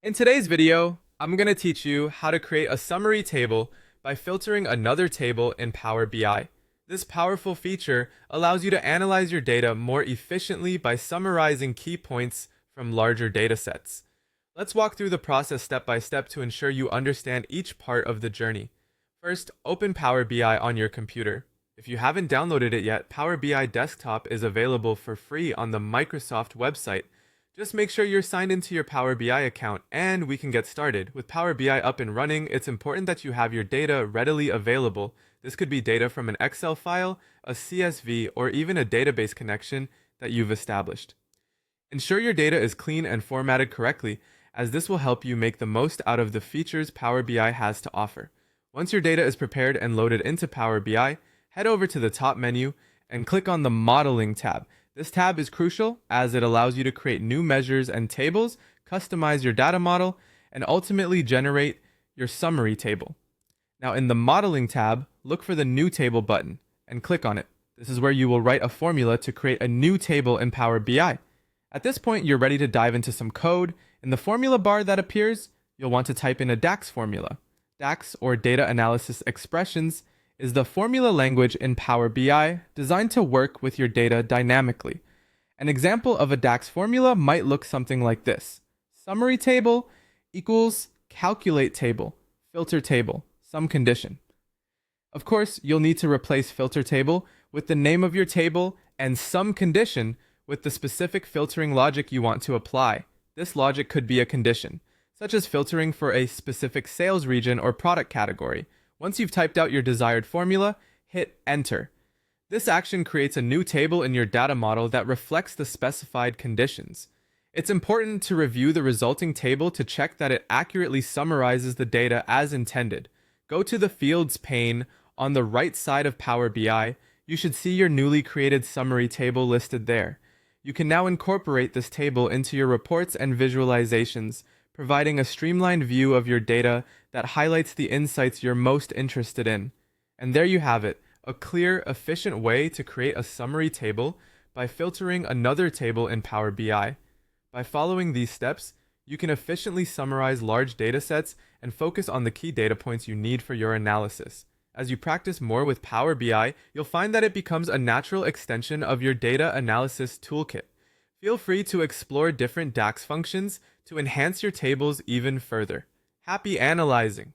In today's video, I'm going to teach you how to create a summary table by filtering another table in Power BI. This powerful feature allows you to analyze your data more efficiently by summarizing key points from larger datasets. Let's walk through the process step by step to ensure you understand each part of the journey. First, open Power BI on your computer. If you haven't downloaded it yet, Power BI Desktop is available for free on the Microsoft website. Just make sure you're signed into your Power BI account and we can get started. With Power BI up and running, it's important that you have your data readily available. This could be data from an Excel file, a CSV, or even a database connection that you've established. Ensure your data is clean and formatted correctly, as this will help you make the most out of the features Power BI has to offer. Once your data is prepared and loaded into Power BI, head over to the top menu and click on the Modeling tab. This tab is crucial as it allows you to create new measures and tables, customize your data model, and ultimately generate your summary table. Now in the Modeling tab, look for the New Table button and click on it. This is where you will write a formula to create a new table in Power BI. At this point, you're ready to dive into some code. In the formula bar that appears, you'll want to type in a DAX formula. DAX, or Data Analysis Expressions, is the formula language in Power BI designed to work with your data dynamically. An example of a DAX formula might look something like this. Summary table equals calculate table, filter table, some condition. Of course, you'll need to replace filter table with the name of your table and some condition with the specific filtering logic you want to apply. This logic could be a condition, such as filtering for a specific sales region or product category. Once you've typed out your desired formula, hit Enter. This action creates a new table in your data model that reflects the specified conditions. It's important to review the resulting table to check that it accurately summarizes the data as intended. Go to the Fields pane on the right side of Power BI. You should see your newly created summary table listed there. You can now incorporate this table into your reports and visualizations, providing a streamlined view of your data that highlights the insights you're most interested in. And there you have it, a clear, efficient way to create a summary table by filtering another table in Power BI. By following these steps, you can efficiently summarize large datasets and focus on the key data points you need for your analysis. As you practice more with Power BI, you'll find that it becomes a natural extension of your data analysis toolkit. Feel free to explore different DAX functions to enhance your tables even further. Happy analyzing!